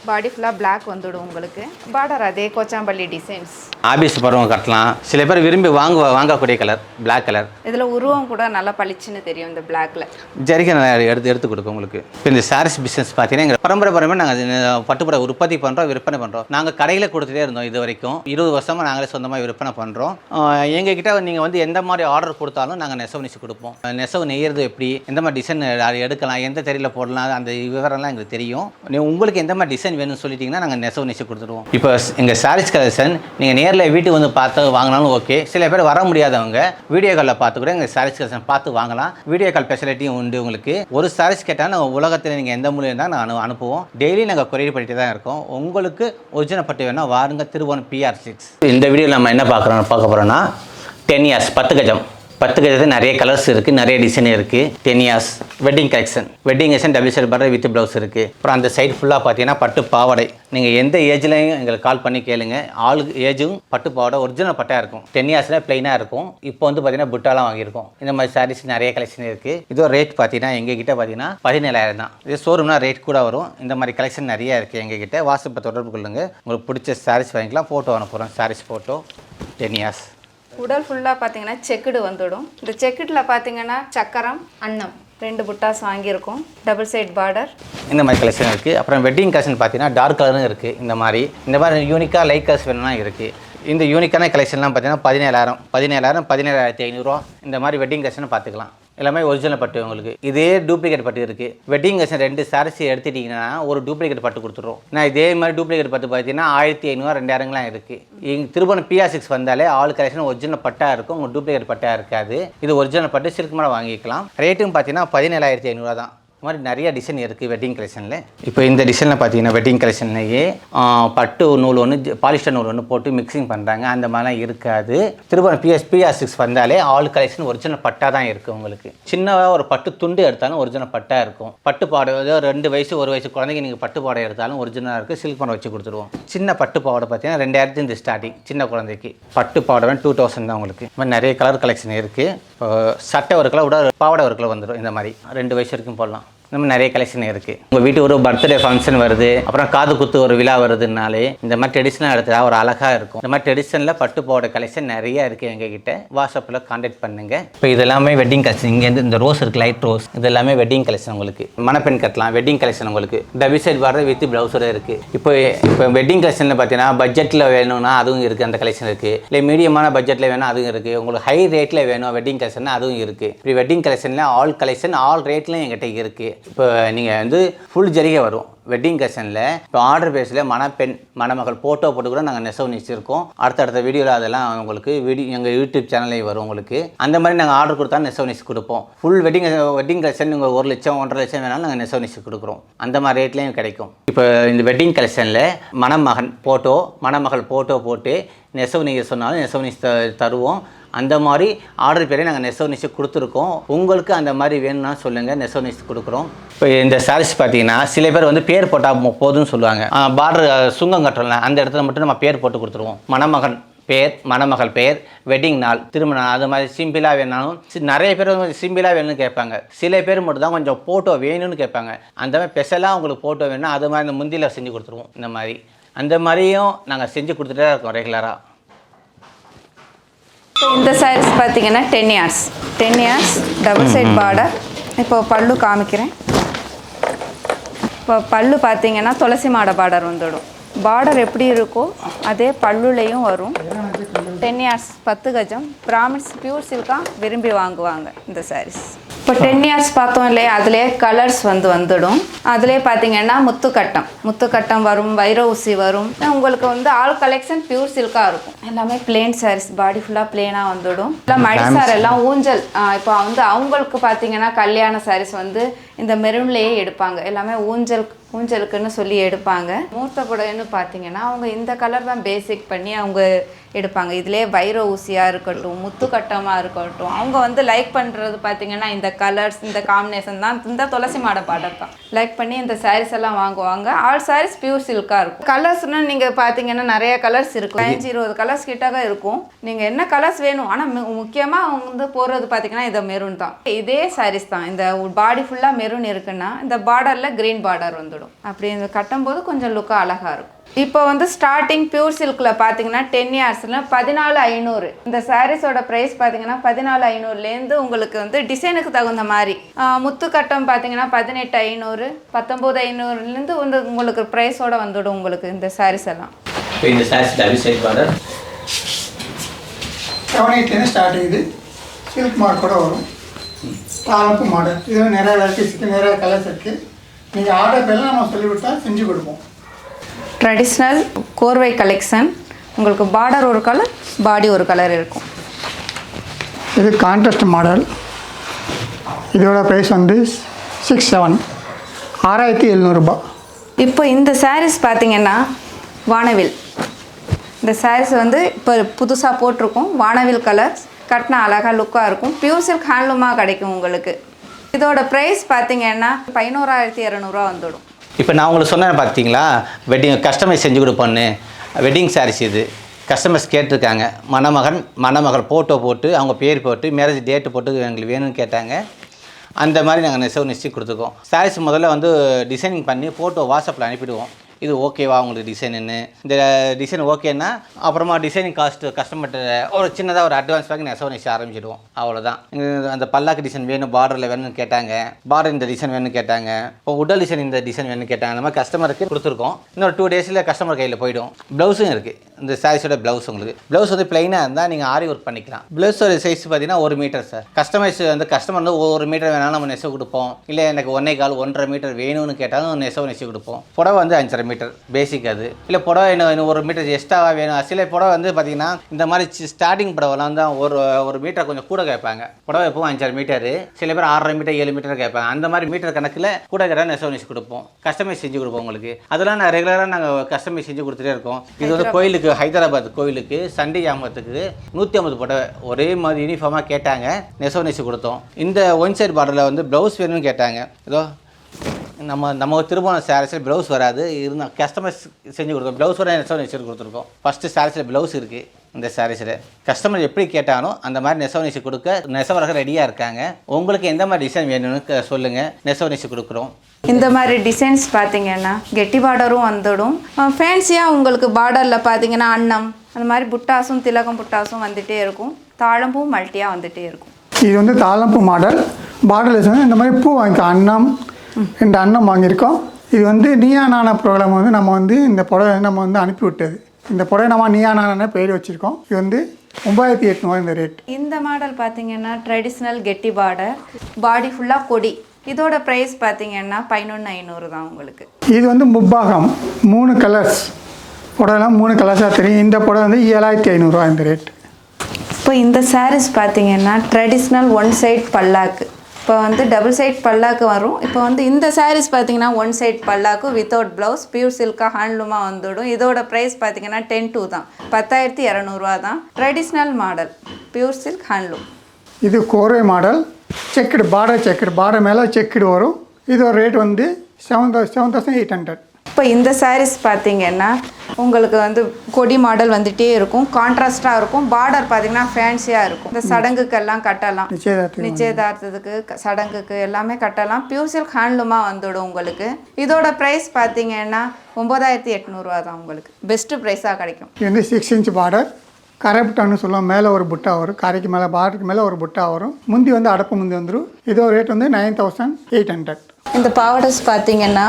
பாடி ஃபுல்லாக பிளாக் வந்துடும் உங்களுக்கு. பார்டர் அதே கோச்சாம்பள்ளி டிசைன்ஸ். ஆபீஸ் போகிறவங்க கட்டலாம். சில பேர் விரும்பி வாங்கக்கூடிய கலர் பிளாக் கலர். இதில் உருவம் கூட நல்லா பளிச்சுன்னு தெரியும் இந்த பிளாக்ல. ஜரிகை நல்லா எடுத்து கொடுக்கும் உங்களுக்கு. இப்போ இந்த சாரீஸ் பிஸ்னஸ் பார்த்தீங்கன்னா எங்கள் பரம்பரை நாங்கள் பட்டுப்புடவை உற்பத்தி பண்ணுறோம், விற்பனை பண்ணுறோம். நாங்கள் கடையில் கொடுத்துட்டே இருந்தோம் இது வரைக்கும். 20 வருஷமாக நாங்களே சொந்தமாக விற்பனை பண்ணுறோம். எங்ககிட்ட நீங்கள் வந்து எந்த மாதிரி ஆர்டர் கொடுத்தாலும் நாங்கள் நெசவு நெசி கொடுப்போம். நெசவு நெய்யறது எப்படி, எந்த மாதிரி டிசைன் எடுக்கலாம், எந்த தெரியல போடலாம், அந்த விவரம்லாம் எங்களுக்கு தெரியும். உங்களுக்கு எந்த மாதிரி டிசைன் வேணும்னு சொல்லிட்டீங்கன்னா நாங்கள் நெசவு நெசி கொடுத்துருவோம். இப்போ எங்கள் சாரீஸ் கலெக்ஷன் நீங்கள் நேரில் வீட்டுக்கு வந்து பார்த்து வாங்கினாலும் ஓகே. சில பேர் வர முடியாதவங்க வீடியோ காலில் பார்த்து கூட எங்கள் சாரீஸ் கலெக்ஷன் பார்த்து வாங்கலாம். வீடியோ கால் ஃபெசிலிட்டியும் உண்டு உங்களுக்கு. ஒரு சாரீஸ் கேட்டால் நாங்கள் உலகத்தில் நீங்கள் எந்த மூலையும் தான் நாங்கள் அனுப்புவோம். டெய்லி நாங்கள் கொரியர் பண்ணிட்டு தான் இருக்கோம். உங்களுக்கு ஒரிஜினல் பட்டு வேணால் வாருங்க. திருவோணம் PR6. இந்த வீடியோவில் நம்ம என்ன பார்க்க போகிறோன்னா 10 years 10 கஜம். 10 கஜத்தில் நிறைய கலர்ஸ் இருக்குது, நிறைய டிசைன் இருக்குது. 10 years wedding collection double side border with blouse இருக்குது. அப்புறம் அந்த சைடு ஃபுல்லாக பார்த்தீங்கன்னா பட்டு பாவாடை. நீங்கள் எந்த ஏஜ்லையும் எங்களுக்கு கால் பண்ணி கேளுங்க. ஆள் ஏஜும் பட்டு பாவாடை ஒரிஜினல் பட்டாக இருக்கும். 10 yearsல ப்ளைனாக இருக்கும். இப்போ வந்து பார்த்தீங்கன்னா புட்டாலாம் வாங்கியிருக்கோம். இந்த மாதிரி சாரீஸ் நிறைய கலெக்ஷன் இருக்குது. இதோ ரேட் பார்த்தீங்கன்னா எங்ககிட்ட பார்த்தீங்கன்னா 17,000 தான். இது ஷோரூம்னா ரேட் கூட வரும். இந்த மாதிரி கலெக்ஷன் நிறைய இருக்குது எங்ககிட்ட. வாட்ஸ்அப்பை தொடர்பு கொள்ளுங்க. உங்களுக்கு பிடிச்ச சாரீஸ் வாங்கிக்கலாம். ஃபோட்டோ அனுப்புகிறோம். Sarees photo 10 years. உடல் ஃபுல்லாக பார்த்தீங்கன்னா செக்குடு வந்துடும். இந்த செக்குடில் பார்த்தீங்கன்னா சக்கரம் அன்னம் 2 புட்டாஸ் வாங்கியிருக்கோம். Double side border. இந்த மாதிரி கலெக்ஷன் இருக்குது. அப்புறம் வெட்டிங் கலெக்ஷன் பார்த்தீங்கன்னா டார்க் கலரும் இருக்குது. இந்த மாதிரி யூனிக்காக லைட் கலர்ஸ் வேணும்னா இருக்குது. இந்த யூனிக்கான கலெக்ஷன்லாம் பார்த்தீங்கன்னா 17,000 17,500 இந்த மாதிரி வெட்டிங் கலெக்ஷன் பார்த்துக்கலாம். எல்லாமே ஒரிஜினல் பட்டு உங்களுக்கு. இதே டூப்ளிகேட் பட்டு இருக்குது. வெட்டிங் கலெக்ஷன் 2 சாரீஸ் எடுத்துட்டிங்கன்னா ஒரு டூப்ளிகேட் பட்டு கொடுத்துருவோம். நான் இதே மாதிரி டூப்ளிகேட் பட்டு பார்த்தீங்கன்னா 1,500 2,000 இருக்குது. இங்கே திருவோணம் PR6 வந்தாலே ஆல் கலெக்ஷன் ஒரிஜினல் பட்டாக இருக்கும். உங்கள் டூப்ளிகேட் பட்டாக இருக்காது. இது ஒரிஜினல் பட்டு சில்க் மேலே வாங்கிக்கலாம். ரேட்டும் பார்த்தீங்கன்னா 17,500 தான். இந்த மாதிரி நிறைய டிசைன் இருக்குது வெட்டிங் கலெக்ஷனில். இப்போ இந்த டிசைனில் பார்த்தீங்கன்னா வெட்டிங் கலெக்ஷன்லேயே பட்டு நூல் ஒன்று பாலிஸ்டர் நூல் ஒன்று போட்டு மிக்சிங் பண்ணுறாங்க. அந்த மாதிரிலாம் இருக்காது. திரும்ப PR6 வந்தாலே ஆல் கலெக்ஷன் ஒரிஜினல் பட்டாக தான் இருக்குது உங்களுக்கு. சின்னதாக ஒரு பட்டு துண்டு எடுத்தாலும் ஒரிஜினல் பட்டாக இருக்கும். பட்டு பாடை 2 வயசு 1 வயசு குழந்தைங்க நீங்கள் பட்டு பாடை எடுத்தாலும் ஒரிஜினலாக இருக்குது. சில்க் பாடை வச்சு கொடுத்துருவோம். சின்ன பட்டு பாவாடை பார்த்தீங்கன்னா 2,000 ஸ்டார்டிங். சின்ன குழந்தைக்கு பட்டு பாவாடை 2,000 தான் உங்களுக்கு. இந்த மாதிரி நிறைய கலர் கலெக்ஷன் இருக்குது. சட்டை ஒரு கலர் விட பாவாடை ஒரு கலர் வந்துடும். இந்த மாதிரி 2 வயசு வரைக்கும் போடலாம். இந்த மாதிரி நிறைய கலெக்ஷன் இருக்குது. உங்கள் வீட்டு ஒரு பர்த்டே ஃபங்க்ஷன் வருது, அப்புறம் காது குத்து ஒரு விழா வருதுனாலே இந்த மாதிரி ட்ரெடிஷ்னல் எடுத்தா ஒரு அழகாக இருக்கும். இந்த மாதிரி ட்ரெடிஷனில் பட்டு போட கலெக்ஷன் நிறைய இருக்குது எங்ககிட்ட. வாட்ஸ்அப்பில் கான்டாக்ட் பண்ணுங்கள். இப்போ இதெல்லாமே வெட்டிங் கலெக்ஷன். இங்கேருந்து இந்த ரோஸ் இருக்குது, லைட் ரோஸ், இது எல்லாமே வெட்டிங் கலெக்ஷன். உங்களுக்கு மணப்பெண் கட்டலாம் வெட்டிங் கலெக்ஷன். உங்களுக்கு டபுள் சைட் பார்டர் வித் ப்ளவுஸோட இருக்குது. இப்போ வெட்டிங் கலெக்ஷனில் பார்த்தீங்கன்னா பட்ஜெட்டில் வேணும்னா அதுவும் இருக்குது, அந்த கலெக்ஷன் இருக்குது. இல்லை மீடியமான பட்ஜெட்டில் வேணும் அதுவும் இருக்குது. உங்களுக்கு ஹை ரேட்டில் வேணும் வெட்டிங் கலெக்ஷன் அதுவும் இருக்குது. இப்படி வெட்டிங் கலெக்ஷனில் ஆல் கலெக்ஷன் ஆல் ரேட்லையும் எங்கிட்ட இருக்குது. இப்போ நீங்கள் வந்து ஃபுல் ஜரிகை வரும் வெட்டிங் கலெக்ஷனில். இப்போ ஆர்டர் பேஸில் மணப்பெண் மணமகள் ஃபோட்டோ போட்டு கூட நாங்கள் நெசவு நிச்சயிருக்கோம். அடுத்தடுத்த வீடியோவில் அதெல்லாம் உங்களுக்கு எங்கள் யூடியூப் சேனல்லையும் வரும் உங்களுக்கு. அந்த மாதிரி நாங்கள் ஆர்டர் கொடுத்தா நெசவு நிச்சு கொடுப்போம். ஃபுல் வெட்டிங் கலெக்ஷன் நீங்கள் 1 லட்சம் 1.5 லட்சம் வேணாலும் நாங்கள் நெசவு நிச்சு கொடுக்குறோம். அந்த மாதிரி ரேட்லேயும் கிடைக்கும். இப்போ இந்த வெட்டிங் கலெக்ஷனில் மணமகன் ஃபோட்டோ மணமகள் ஃபோட்டோ போட்டு நெசவு நீங்கள் சொன்னாலும் நெசவு நிச்சு தருவோம். அந்த மாதிரி ஆர்டர் பேரே நாங்கள் நெசவு நிச்சு கொடுத்துருக்கோம். உங்களுக்கு அந்த மாதிரி வேணும்னா சொல்லுங்கள், நெசவு நிச்சு கொடுக்குறோம். இப்போ இந்த சாரீஸ் பார்த்தீங்கன்னா சில பேர் வந்து பேர் போட்டால் போதும்னு சொல்லுவாங்க. பார்டர் சுங்கம் கட்டுறோம்ல அந்த இடத்துல மட்டும் நம்ம பேர் போட்டு கொடுத்துருவோம். மணமகன் பேர், மணமகள் பேர், வெட்டிங் நாள், திருமண நாள், அது மாதிரி சிம்பிளாக வேணாலும் நிறைய பேர் வந்து சிம்பிளாக வேணும்னு கேட்பாங்க. சில பேர் மட்டும் தான் கொஞ்சம் ஃபோட்டோ வேணும்னு கேட்பாங்க. அந்த மாதிரி ஸ்பெஷலாக உங்களுக்கு ஃபோட்டோ வேணும்னா அது மாதிரி இந்த முந்தியில் செஞ்சு கொடுத்துருவோம். இந்த மாதிரி அந்த மாதிரியும் நாங்கள் செஞ்சு கொடுத்துட்டே இருக்கோம் ரெகுலராக. இந்த சாரீஸ் பார்த்தீங்கன்னா 10 yards டபுள் சைட் பார்டர். இப்போ பல்லு காமிக்கிறேன். இப்போ பல்லு பார்த்தீங்கன்னா துளசி மாட பார்டர் வந்துடும். பார்டர் எப்படி இருக்கோ அதே பல்லுலேயும் வரும். 10 yards 10 கஜம். பிராமின்ஸ் பியூர் சில்காக விரும்பி வாங்குவாங்க இந்த சாரீஸ். இப்போ 10 yards பார்த்தோம் இல்லையா, அதிலே கலர்ஸ் வந்துடும். அதிலே பார்த்தீங்கன்னா முத்துக்கட்டம் வரும், வைர ஊசி வரும். உங்களுக்கு வந்து ஆல் கலெக்ஷன் பியூர் சில்காக இருக்கும். எல்லாமே பிளெயின் சாரீஸ், பாடி ஃபுல்லாக பிளெயினாக வந்துடும். இல்லை மடிசார் எல்லாம் ஊஞ்சல். இப்போ வந்து அவங்களுக்கு பார்த்தீங்கன்னா கல்யாண சாரீஸ் வந்து இந்த மெரூன்லேயே எடுப்பாங்க. எல்லாமே ஊஞ்சலுக்குன்னு சொல்லி எடுப்பாங்க. மூர்த்த புடவைன்னு பார்த்தீங்கன்னா அவங்க இந்த கலர் தான் பேசிக் பண்ணி அவங்க எடுப்பாங்க. இதிலே வைர ஊசியாக இருக்கட்டும், முத்துக்கட்டமாக இருக்கட்டும், அவங்க வந்து லைக் பண்ணுறது பார்த்தீங்கன்னா இந்த கலர்ஸ், இந்த காம்பினேஷன் தான். இந்த துளசி மாட பார்டர் தான் லைக் பண்ணி இந்த சாரீஸ் எல்லாம் வாங்குவாங்க. ஆல் சாரீஸ் பியூர் சில்காக இருக்கும். கலர்ஸ்னு நீங்கள் பார்த்தீங்கன்னா நிறைய கலர்ஸ் இருக்கும். 15-20 கலர்ஸ் கிட்டக்க இருக்கும். நீங்கள் என்ன கலர்ஸ் வேணும். ஆனால் முக்கியமாக அவங்க வந்து போடுறது பார்த்தீங்கன்னா இந்த மெரூன் தான். இதே சாரீஸ் தான். இந்த பாடி ஃபுல்லாக மெரூன் இருக்குன்னா இந்த பார்டரில் க்ரீன் பார்டர் வந்துடும். அப்படி இந்த கட்டும்போது கொஞ்சம் லுக்காக அழகாக இருக்கும். இப்போ வந்து ஸ்டார்டிங் பியூர் சில்கில் பார்த்தீங்கன்னா 10 yardsல 14,500. இந்த சாரீஸோட ப்ரைஸ் பார்த்தீங்கன்னா 14,500லேருந்து உங்களுக்கு வந்து டிசைனுக்கு தகுந்த மாதிரி. முத்துக்கட்டம் பார்த்தீங்கன்னா 18,500, 19,500லேருந்து வந்து உங்களுக்கு ப்ரைஸோட வந்துடும் உங்களுக்கு இந்த சாரீஸ் எல்லாம். இப்போ இந்த sarees double side border 7-8 start ஆகுது. சில்க் மார்க்கோட வரும். பாலப்பு மாடல். இதில் நிறைய வெரைட்டிஸ் இருக்குது, நிறைய கலர்ஸ் இருக்குது. நீங்கள் ஆர்டர் பேரில் நம்ம சொல்லிவிட்டா செஞ்சு கொடுப்போம். ட்ரெடிஷ்னல் கோர்வை கலெக்ஷன். உங்களுக்கு பார்டர் ஒரு கலர், பாடி ஒரு கலர் இருக்கும். இது கான்ட்ராஸ்ட் மாடல். இதோட ப்ரைஸ் வந்து 6,700 ரூபாய். இப்போ இந்த சாரீஸ் பார்த்தீங்கன்னா வானவில். இந்த சாரீஸ் வந்து இப்போ புதுசாக போட்டிருக்கோம். வானவில் கலர்ஸ் கட்டினா அழகாக லுக்காக இருக்கும். பியூர் சில்க் ஹேண்ட்லூமாக கிடைக்கும் உங்களுக்கு. இதோட ப்ரைஸ் பார்த்தீங்கன்னா 11,200 வந்துடும். இப்போ நான் உங்களுக்கு சொன்னேன் பார்த்தீங்களா, வெட்டிங் கஸ்டமைஸ் செஞ்சு கொடுப்போன்னு. வெட்டிங் சாரீஸ் இது கஸ்டமர்ஸ் கேட்டிருக்காங்க. மணமகள் ஃபோட்டோ போட்டு அவங்க பேர் போட்டு மேரேஜ் டேட்டு போட்டு எங்களுக்கு வேணும்னு கேட்டாங்க. அந்த மாதிரி நாங்கள் நெசவு நிச்சயம் கொடுத்துருக்கோம். சாரீஸ் முதல்ல வந்து டிசைனிங் பண்ணி ஃபோட்டோ வாட்ஸ்அப்பில் அனுப்பிடுவோம். இது ஓகேவா உங்களுக்கு டிசைனுன்னு. இந்த டிசைன் ஓகேன்னா அப்புறமா டிசைனிங் கஸ்டமர்கிட்ட ஒரு சின்னதாக ஒரு அட்வான்ஸ் பேக் நெசவு நிச்சயம் ஆரம்பிச்சிடுவோம். அவ்வளோதான். அந்த பல்லாக்கு டிசைன் வேணும், பார்டரில் வேணும்னு கேட்டாங்க, பார்டர் இந்த டிசைன் வேணும்னு கேட்டாங்க, இப்போ உடல் டிசைன் இந்த டிசைன் வேணும்னு கேட்டாங்க. அந்த மாதிரி கஸ்டமருக்கு கொடுத்துருக்கோம். இன்னொரு 2 daysல கஸ்டமர் கையில் போய்டும். ப்ளவுஸும் இருக்குது. இந்த சாரீஸோட ப்ளவுஸ் உங்களுக்கு ப்ளவுஸ் வந்து பிளைனாக இருந்தால் நீங்கள் ஆரி ஒர்க் பண்ணிக்கலாம். ப்ளவுஸோட சைஸ் பார்த்தீங்கன்னா 1 மீட்டர் சார். கஸ்டமைஸ் வந்து கஸ்டமர் வந்து 1 மீட்டர் வேணாலும் நம்ம நெசவு கொடுப்போம். இல்லை எனக்கு 1.25 மீட்டர் வேணும்னு கேட்டாலும் நெசவு நெசவு கொடுப்போம். புடவை வந்து 5.5 மீட்டர் பேசிக் அது. இல்லை புடவை இன்னும் 1 மீட்டர் எக்ஸ்ட்ராவாக வேணும். சில புடவை வந்து பார்த்தீங்கன்னா இந்த மாதிரி ஸ்டார்டிங் புடவைலாம் தான் ஒரு மீட்டர் கொஞ்சம் கூட கேட்பாங்க. புடவை எப்பவும் 5.5 மீட்டர், சில பேர் 6.5 மீட்டர் 7 மீட்டர் கேட்பாங்க. அந்த மாதிரி மீட்டர் கணக்கில் கூட கேட்டால் நெசவு நெசவு கொடுப்போம். கஸ்டமைஸ் செஞ்சு கொடுப்போம் உங்களுக்கு. அதெல்லாம் நான் ரெகுலராக நாங்கள் கஸ்டமைஸ் செஞ்சு கொடுத்துட்டே இருக்கோம். இது வந்து கோயிலுக்கு, ஹைதராபாத் கோயிலுக்கு சண்டை ஜாமத்துக்கு 150 புடவை ஒரே மாதிரி யூனிஃபார்மாக கேட்டாங்க, நெசவு நெசவு கொடுத்தோம். இந்த ஒன் சைட் பார்டரில் வந்து ப்ளவுஸ் வேணும்னு கேட்டாங்க. ஏதோ நம்ம திருமண சாரீஸில் ப்ளவுஸ் வராது, இருந்தால் கஸ்டமைஸ் செஞ்சு கொடுத்தோம். ப்ளவுஸ் வர நெசவு நெசவு கொடுத்துருக்கோம். ஃபஸ்ட்டு சாரீஸில் ப்ளவுஸ் இருக்குது. இந்த சாரீஸில் கஸ்டமர் எப்படி கேட்டாலும் அந்த மாதிரி நெசவு நெசி கொடுக்க நெசவர்கள் ரெடியாக இருக்காங்க. உங்களுக்கு எந்த மாதிரி டிசைன் வேணும்னு சொல்லுங்கள், நெசவு நெசி கொடுக்குறோம். இந்த மாதிரி டிசைன்ஸ் பார்த்தீங்கன்னா கெட்டி பார்டரும் வந்துடும். ஃபேன்சியாக உங்களுக்கு பார்டரில் பார்த்தீங்கன்னா அன்னம் அந்த மாதிரி புட்டாஸும் திலகம் புட்டாஸும் வந்துகிட்டே இருக்கும். தாழம்பூ மல்ட்டியாக வந்துகிட்டே இருக்கும். இது வந்து தாழம்பூ மாடல். பார்டர்லெஸ் வந்து இந்த மாதிரி பூ வாங்கிக்கோ. அன்னம் 2 அன்னம் வாங்கியிருக்கோம். இது வந்து நீயா நானா ப்ரோக்ராம் வந்து நம்ம வந்து இந்த புடவை நம்ம வந்து அனுப்பி விட்டது. இந்த புடவை நம்ம நீயா நானா பேர் வச்சுருக்கோம். இது வந்து 9800 இந்த ரேட். இந்த மாடல் பார்த்தீங்கன்னா ட்ரெடிஷ்னல் கெட்டி பார்டர், பாடி ஃபுல்லாக கொடி. இதோட ப்ரைஸ் பார்த்தீங்கன்னா 11,500 தான் உங்களுக்கு. இது வந்து முப்பாகம் 3 கலர்ஸ் புடவைலாம் 3 கலர்ஸாக தெரியும். இந்த புடவை வந்து 7,500 இந்த ரேட். இப்போ இந்த சாரீஸ் பார்த்தீங்கன்னா ட்ரெடிஷ்னல் 1 சைட் பல்லாக்கு. இப்போ வந்து டபுள் சைட் பல்லாக்கு வரும். இப்போ வந்து இந்த சாரீஸ் பார்த்தீங்கன்னா 1 சைட் பல்லாக்கு வித்தவுட் ப்ளவுஸ், பியூர் சில்காக ஹேண்ட்லூமாக வந்துடும். இதோட ப்ரைஸ் பார்த்தீங்கன்னா 10,200 தான், 10,200 தான். Traditional model pure silk handloom. இது கோரை மாடல், செக்குடு பார்டர் மேலே செக்குடு வரும். இதோட ரேட் வந்து 7,800. இப்போ இந்த சாரீஸ் பார்த்தீங்கன்னா உங்களுக்கு வந்து கொடி மாடல் வந்துகிட்டே இருக்கும், கான்ட்ராஸ்டாக இருக்கும். பார்டர் பார்த்தீங்கன்னா ஃபேன்சியாக இருக்கும். இந்த சடங்குக்கெல்லாம் கட்டலாம், நிச்சயதார்த்தத்துக்கு சடங்குக்கு எல்லாமே கட்டலாம். பியூர் சில்க் ஹேண்ட்லூமாக வந்துடும் உங்களுக்கு. இதோட ப்ரைஸ் பார்த்தீங்கன்னா 9,800 தான் உங்களுக்கு. பெஸ்ட்டு ப்ரைஸாக கிடைக்கும். இது வந்து 6 இன்ச் பார்டர், கரை புட்டான்னு சொல்லுவோம். மேலே ஒரு புட்டா வரும், கரைக்கு மேலே பார்டருக்கு மேலே ஒரு புட்டா வரும். முந்தி வந்து அடப்பு முந்தி வந்துடும். இதோட ரேட் வந்து 9,800. இந்த பாவடர்ஸ் பார்த்தீங்கன்னா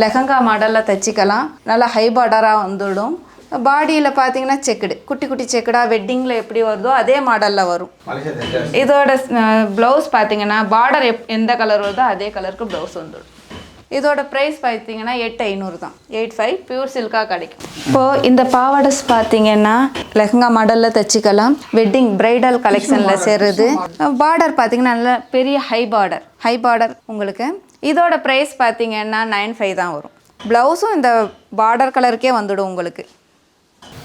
லெஹங்கா மாடலில் தைச்சிக்கலாம். நல்லா ஹை பார்டராக வந்துடும். பாடியில் பார்த்தீங்கன்னா செக்குடு, குட்டி குட்டி செக்குடாக வெட்டிங்கில் எப்படி வருதோ அதே மாடலில் வரும். இதோட ப்ளவுஸ் பார்த்தீங்கன்னா பார்டர் எந்த கலர் வருதோ அதே கலருக்கு ப்ளவுஸ் வந்துடும். இதோட ப்ரைஸ் பார்த்தீங்கன்னா 8,500 தான், 8,500 பியூர் சில்காக கிடைக்கும். இப்போது இந்த பாவாடஸ் பார்த்தீங்கன்னா லெஹங்கா மாடலில் தைச்சிக்கலாம். வெட்டிங் பிரைடல் கலெக்ஷனில் சேருது. பார்டர் பார்த்தீங்கன்னா நல்ல பெரிய ஹை பார்டர் உங்களுக்கு. இதோட ப்ரைஸ் பார்த்தீங்கன்னா 9,500 தான் வரும். ப்ளவுஸும் இந்த பார்டர் கலருக்கே வந்துடும் உங்களுக்கு.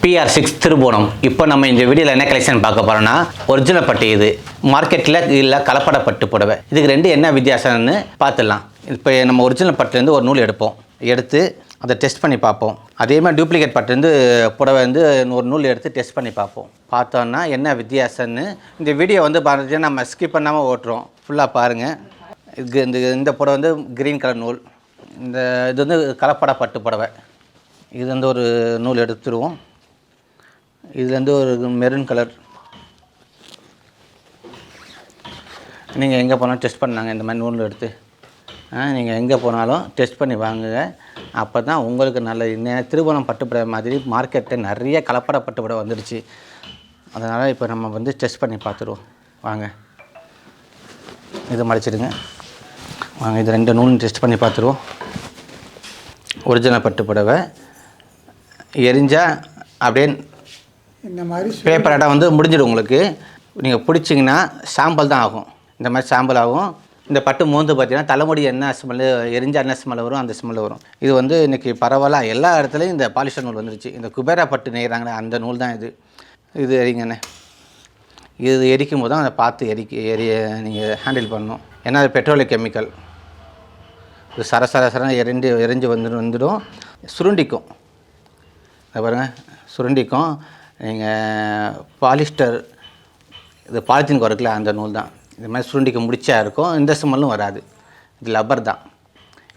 PR6 திருபுவனம். இப்போ நம்ம இந்த வீடியோவில் என்ன கலெக்ஷன் பார்க்க போகிறோன்னா, ஒரிஜினல் பட்டு. இது மார்க்கெட்டில் இல்லை கலப்பட பட்டு புடவை. இதுக்கு 2 என்ன வித்தியாசம்னு பார்த்துடலாம். இப்போ நம்ம ஒரிஜினல் பட்டுலேருந்து ஒரு நூல் எடுத்து அதை டெஸ்ட் பண்ணி பார்ப்போம். அதே மாதிரி டூப்ளிகேட் பட்டுலேருந்து புடவை வந்து ஒரு நூல் எடுத்து டெஸ்ட் பண்ணி பார்ப்போம். பார்த்தோன்னா என்ன வித்தியாசம்னு இந்த வீடியோ வந்து பார்த்தீங்கன்னா நம்ம ஸ்கிப் பண்ணாமல் ஓட்டுறோம். ஃபுல்லாக பாருங்கள். இந்த புடவை வந்து க்ரீன் கலர் நூல். இது வந்து கலப்பட பட்டு புடவை. இது வந்து ஒரு நூல் எடுத்துருவோம். இதுலேருந்து ஒரு மெரூன் கலர். நீங்கள் எங்கே போனாலும் டெஸ்ட் பண்ணாங்க இந்த மாதிரி நூல் எடுத்து. நீங்கள் எங்கே போனாலும் டெஸ்ட் பண்ணி வாங்குங்க. அப்போ தான் உங்களுக்கு நல்ல திருபுவனம் பட்டுப்புடவை மாதிரி மார்க்கெட்டில் நிறைய கலப்பட பட்டுப்புடவை வந்துடுச்சு. அதனால் இப்போ நம்ம வந்து டெஸ்ட் பண்ணி பார்த்துருவோம். வாங்க, இதை மடிச்சிடுங்க. வாங்க, இது 2 நூலும் டெஸ்ட் பண்ணி பார்த்துருவோம். ஒரிஜினல் பட்டுப்புடவை எரிஞ்சால் அப்படியே இந்த மாதிரி பேப்பர் ஆட்டாக வந்து முடிஞ்சிடும் உங்களுக்கு. நீங்கள் பிடிச்சிங்கன்னா சாம்பல் தான் ஆகும். இந்த மாதிரி சாம்பல் ஆகும். இந்த பட்டு மோந்து பார்த்தீங்கன்னா தலைமுடி என்ன ஸ்மெல்லு, எரிஞ்சால் என்ன ஸ்மெல் வரும் அந்த ஸ்மெல் வரும். இது வந்து இன்றைக்கி பரவாயில்ல, எல்லா இடத்துலையும் இந்த பாலிஸ்டர் நூல் வந்துருச்சு. இந்த குபேரா பட்டு நெய்கிறாங்களே அந்த நூல் தான் இது எரிங்கண்ணே. இது எரிக்கும் போது தான் அதை பார்த்து எரிய நீங்கள் ஹேண்டில் பண்ணணும். ஏன்னா அது பெட்ரோலியம் கெமிக்கல். இது சரசரன்னு எரிஞ்சு வந்துடும். சுருண்டிக்கும். அதை பாருங்கள், சுருண்டிக்கும். நீங்கள் பாலிஸ்டர் இது பாலித்தீன் குறைக்கல அந்த நூல் தான். இந்த மாதிரி சுருண்டிக்க முடிச்சா இருக்கும். இந்த ஸ்மெல்லும் வராது. இது லப்பர் தான்.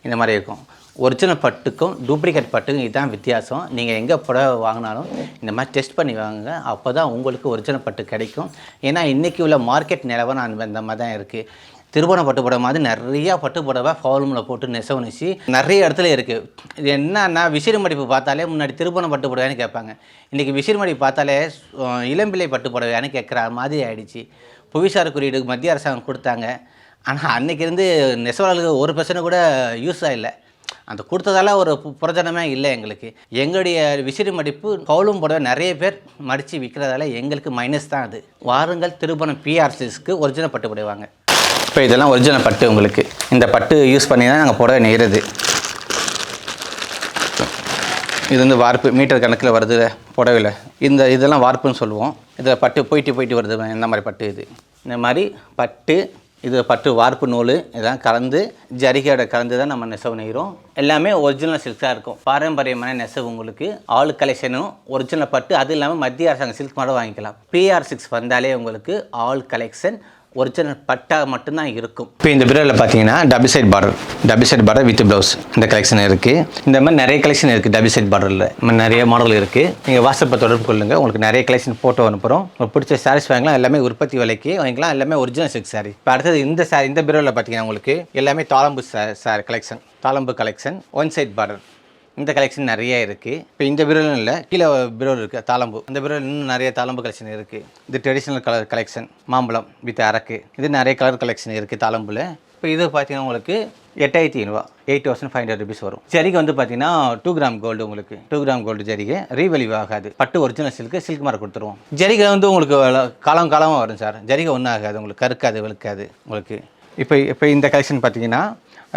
இந்த மாதிரி இருக்கும். ஒரிஜினல் பட்டுக்கும் டூப்ளிகேட் பட்டுக்கும் இதுதான் வித்தியாசம். நீங்கள் எங்கே புடவை வாங்கினாலும் இந்த மாதிரி டெஸ்ட் பண்ணி வாங்குங்க. அப்போ தான் உங்களுக்கு ஒரிஜினல் பட்டு கிடைக்கும். ஏன்னா இன்றைக்கி உள்ள மார்க்கெட் நிலவரம் அந்த மாதிரி தான் இருக்குது. திருபுவனம் பட்டு புடவை மாதிரி நிறையா பட்டு புடவை ஃபாலூமில் போட்டு நெசவு நெசி நிறைய இடத்துல இருக்குது. இது என்னன்னா விசிறி மடிப்பு பார்த்தாலே முன்னாடி திருபுவனம் பட்டு புடவைன்னு கேட்பாங்க. இன்றைக்கி விசிறி மடிப்பு பார்த்தாலே இளம்பிள்ளை பட்டு புடவையானு கேட்குற மாதிரி ஆகிடுச்சு. புவிசார் குறியீடு மத்திய அரசாங்கம் கொடுத்தாங்க. ஆனால் அன்றைக்கி இருந்து நெசவாளர்களுக்கு 1% கூட யூஸாக இல்லை. அந்த கொடுத்ததால ஒரு பிரயோஜனமே இல்லை எங்களுக்கு. எங்களுடைய விசிறி மடிப்பு பவுலும் புடவை நிறைய பேர் மடித்து விற்கிறதால எங்களுக்கு மைனஸ் தான் அது. வாருங்கள் திருபுவனம் PR6க்கு ஒரிஜினல் பட்டு புடவைவாங்க. இப்போ இதெல்லாம் ஒரிஜினல் பட்டு. உங்களுக்கு இந்த பட்டு யூஸ் பண்ணி தான் நாங்கள் புடவை நெய்கிறது. இது வந்து வார்ப்பு மீட்டர் கணக்கில் வருது புடவையில். இதெல்லாம் வார்ப்புன்னு சொல்லுவோம். இதில் பட்டு போயிட்டு வருது. இந்த மாதிரி பட்டு இது. இந்த மாதிரி பட்டு இது பட்டு வார்ப்பு நூல் இதெல்லாம் கலந்து ஜரிகையோட கலந்து தான் நம்ம நெசவு நெய்கிறோம். எல்லாமே ஒரிஜினல் சில்காக இருக்கும். பாரம்பரியமான நெசவு உங்களுக்கு ஆல் கலெக்ஷனும் ஒரிஜினல் பட்டு, அது இல்லாமல் மத்திய அரசாங்க சில்க் மாடல் வாங்கிக்கலாம். PR6 வந்தாலே உங்களுக்கு ஆல் கலெக்ஷன் ஒரிஜினல் பட்டாக மட்டும்தான் இருக்கும். இப்போ இந்த பீரோவில் பார்த்தீங்கன்னா double side border with blouse இந்த கலெக்ஷன் இருக்குது. இந்த மாதிரி நிறைய கலெக்ஷன் இருக்குது. டபுள் சைட் பார்டரில் நம்ம நிறைய மாடல் இருக்குது. நீங்கள் வாட்ஸ்அப்பை தொடர்பு கொள்ளுங்கள். உங்களுக்கு நிறைய கலெக்ஷன் ஃபோட்டோ அனுப்புகிறோம். உங்களுக்கு பிடிச்ச சாரீஸ் வாங்கலாம். எல்லாமே உற்பத்தி விலைக்கு வாங்கிக்கலாம். எல்லாமே ஒரிஜினல் சில்க் சாரீ. இப்போ அடுத்தது இந்த பீரோவில் பார்த்தீங்கன்னா உங்களுக்கு எல்லாமே தாளம்பு கலெக்ஷன் ஒன் சைட் பார்டர் இந்த கலெக்ஷன் நிறைய இருக்குது. இப்போ இந்த பீரோலும் இல்லை, கீழே பீரோ இருக்குது தாளம்பு. அந்த பீரோவில் இன்னும் நிறைய தாளம்பு கலெக்ஷன் இருக்குது. இது ட்ரெடிஷ்னல் கலர் கலெக்ஷன் மாம்பழம் வித் அரக்கு. இது நிறைய கலர் கலெக்ஷன் இருக்குது தாளம்புல. இப்போ இது பார்த்தீங்கன்னா உங்களுக்கு 8500 8,500 rupees வரும். ஜரிகை வந்து பார்த்தீங்கன்னா 2 கிராம் கோல்டு உங்களுக்கு 2 கிராம் கோல்டு ஜரிகை ரீவெலிவ் ஆகாது. பட்டு ஒரிஜினல் சில்க் மார்க் கொடுத்துருவோம். ஜரிகை வந்து உங்களுக்கு காலமாக வரும் சார். ஜரிகை ஒன்றும் ஆகாது, உங்களுக்கு கருக்காது வெளுக்காது உங்களுக்கு. இப்போ இந்த கலெக்ஷன் பார்த்தீங்கன்னா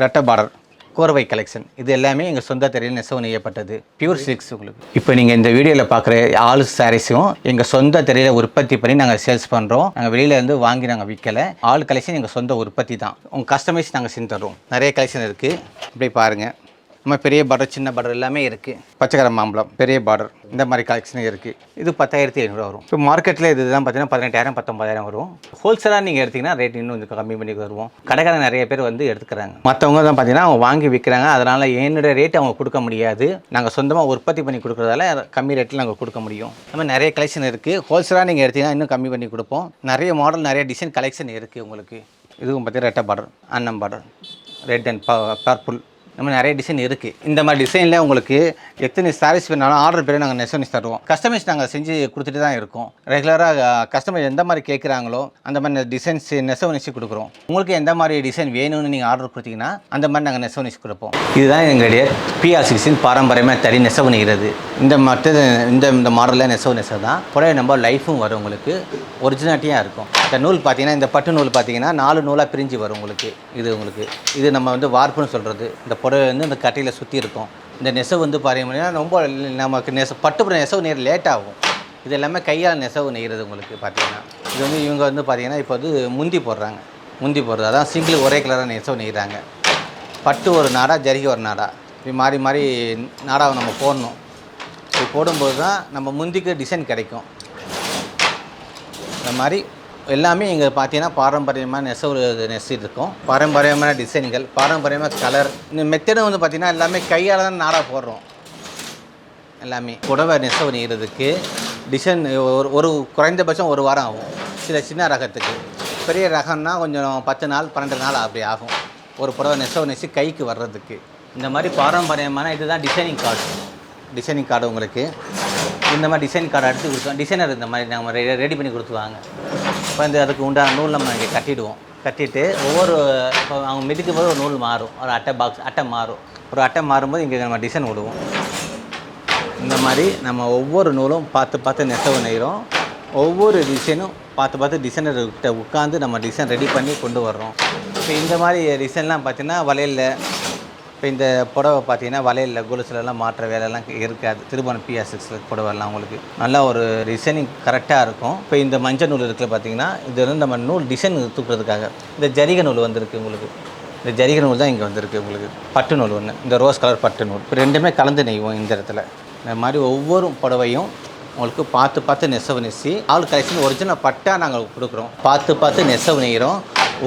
ரெட்டை பார்டர் கோர்வை கலெக்ஷன். இது எல்லாமே எங்கள் சொந்த தெரியல நெசவு நெய்யப்பட்டது பியூர் சில்க்ஸ் உங்களுக்கு. இப்போ நீங்கள் இந்த வீடியோவில் பார்க்குற ஆல் சாரீஸும் எங்கள் சொந்த தெரியல உற்பத்தி பண்ணி நாங்கள் சேல்ஸ் பண்ணுறோம். நாங்கள் வெளியிலேருந்து வாங்கி நாங்கள் விற்கலை. ஆல் கலெக்ஷன் எங்கள் சொந்த உற்பத்தி தான். உங்கள் கஸ்டமைஸ் நாங்கள் செஞ்சு தரோம். நிறைய கலெக்ஷன் இருக்குது. இப்படி பாருங்கள். நம்ம பெரிய பார்டர் சின்ன பார்டர் எல்லாமே இருக்குது. பச்சைக்கரை மாம்பழம் பெரிய பார்டர் இந்த மாதிரி கலெக்ஷன் இருக்குது. இது 10,500 வரும். இப்போ மார்க்கெட்டில் இதுதான் பார்த்தீங்கன்னா 18,000 19,000 வரும். ஹோல்சேலாக நீங்கள் எடுத்திங்கன்னா ரேட் இன்னும் கொஞ்சம் கம்மி பண்ணி தருவோம். கடைக்காரங்க நிறைய பேர் வந்து எடுத்துக்கிறாங்க. மற்றவங்க தான் பார்த்தீங்கன்னா அவங்க வாங்கி விற்கிறாங்க. அதனால் என்னுடைய ரேட் அவங்க கொடுக்க முடியாது. நாங்கள் சொந்தமாக உற்பத்தி பண்ணி கொடுக்குறதால கம்மி ரேட்டில் நாங்கள் கொடுக்க முடியும். நம்ம நிறைய கலெக்ஷன் இருக்குது. ஹோல்சேலாக நீங்கள் எடுத்திங்கன்னா இன்னும் கம்மி பண்ணி கொடுப்போம். நிறைய மாடல் நிறைய டிசைன் கலெக்ஷன் இருக்குது உங்களுக்கு. இதுவும் பார்த்தீங்கன்னா ரெட்டை பார்டர் அன்னம் பார்டர் ரெட் அண்ட் பர்பிள் நம்ம நிறைய டிசைன் இருக்குது. இந்த மாதிரி டிசைனில் உங்களுக்கு எத்தனை சாரீஸ் வேணாலும் ஆர்டர் பேர் நாங்கள் நெசவு தருவோம். கஸ்டமைஸ் நாங்கள் செஞ்சு கொடுத்துட்டு தான் இருக்கோம். ரெகுலராக கஸ்டமர் எந்த மாதிரி கேட்குறாங்களோ அந்த மாதிரி டிசைன்ஸ் நெசவு நெசி கொடுக்குறோம். உங்களுக்கு எந்த மாதிரி டிசைன் வேணும்னு நீங்கள் ஆர்டர் கொடுத்தீங்கன்னா அந்த மாதிரி நாங்கள் நெசவு நெசி கொடுப்போம். இதுதான் எங்களுடைய PR6 பாரம்பரியமாக தறி நெசவு நெய்கிறது. இந்த மாடலில் நெசவு தான் புடவை நம்ம லைஃபும் வரும். உங்களுக்கு ஒரிஜினாலிட்டியாக இருக்கும். இந்த நூல் பார்த்தீங்கன்னா இந்த பட்டு நூல் பார்த்தீங்கன்னா 4 நூலாக பிரிஞ்சு வரும் உங்களுக்கு. இது நம்ம வந்து வார்ப்புன்னு சொல்கிறது. இந்த புடவை வந்து இந்த கட்டையில் சுற்றி இருக்கும். இந்த நெசவு வந்து பார்த்தீங்கன்னா ரொம்ப நமக்கு பட்டுப்புற நெசவு நெய்ய லேட் ஆகும். இது எல்லாமே கையால் நெசவு நெய்கிறது உங்களுக்கு பார்த்தீங்கன்னா. இது வந்து இவங்க வந்து பார்த்தீங்கன்னா இப்போ வந்து முந்தி போடுறது. அதான் சிங்கிள் ஒரே கலராக நெசவு நெய்கிறாங்க. பட்டு ஒரு நாடா ஜரிகை ஒரு நாடா இப்படி மாறி நாடாவை நம்ம போடணும். இது போடும்போது தான் நம்ம முந்திக்கு டிசைன் கிடைக்கும். இந்த மாதிரி எல்லாமே இங்கே பார்த்தீங்கன்னா பாரம்பரியமாக நெசிட்டு இருக்கும். பாரம்பரியமான டிசைன்கள், பாரம்பரியமாக கலர். இந்த மெத்தடும் வந்து பார்த்திங்கன்னா எல்லாமே கையால் தான் நாடாக போடுறோம். எல்லாமே புடவை நெசவு நெய்கிறதுக்கு டிசைன் ஒரு குறைந்தபட்சம் 1 வாரம் ஆகும். சின்ன ரகத்துக்கு. பெரிய ரகம்னா கொஞ்சம் 10 நாள் 12 நாள் அப்படி ஆகும் ஒரு புடவை நெசவு நெசி கைக்கு வர்றதுக்கு. இந்த மாதிரி பாரம்பரியமான இதுதான் டிசைனிங் கார்டு உங்களுக்கு. இந்த மாதிரி டிசைன் கார்டு எடுத்து கொடுத்தோம். டிசைனர் இந்த மாதிரி நம்ம ரெடி பண்ணி கொடுத்துவாங்க. இப்போ அதுக்கு உண்டான நூல் நம்ம இங்கே கட்டிட்டு இப்போ அவங்க மிதிக்கும் போது ஒரு நூல் மாறும். ஒரு அட்டை மாறும். ஒரு அட்டை மாறும்போது இங்கே நம்ம டிசைன் விடுவோம். இந்த மாதிரி நம்ம ஒவ்வொரு நூலும் பார்த்து நெசவு நெய்கிறோம். ஒவ்வொரு டிசைனும் பார்த்து டிசைனர்கிட்ட உட்காந்து நம்ம டிசைன் ரெடி பண்ணி கொண்டு வர்றோம். இப்போ இந்த மாதிரி டிசைன்லாம் பார்த்தீங்கன்னா வளையலில் இப்போ இந்த புடவை பார்த்தீங்கன்னா வளையலில் கொலுசுலலாம் மாற்ற வேலையெல்லாம் இருக்காது. திருபுவனம் PR6 புடவைலாம் உங்களுக்கு நல்லா ஒரு டிசைனிங் கரெக்டாக இருக்கும். இப்போ இந்த மஞ்சள் நூல் இருக்குது பார்த்தீங்கன்னா இது வந்து நம்ம நூல் டிசைன் தூக்குறதுக்காக இந்த ஜரிகை நூல் வந்திருக்கு உங்களுக்கு. இந்த ஜரிகை நூல் தான் இங்கே வந்திருக்கு உங்களுக்கு. பட்டு நூல் ஒன்று, இந்த ரோஸ் கலர் பட்டு நூல். இப்போ ரெண்டுமே கலந்து நெய்வோம் இந்த இடத்துல. இந்த மாதிரி ஒவ்வொரு புடவையும் உங்களுக்கு பார்த்து நெசவு நெசி ஆல் கலெக்ஷன் ஒரிஜினல் பட்டாக நாங்கள் கொடுக்குறோம். பார்த்து நெசவு நெய்கிறோம்.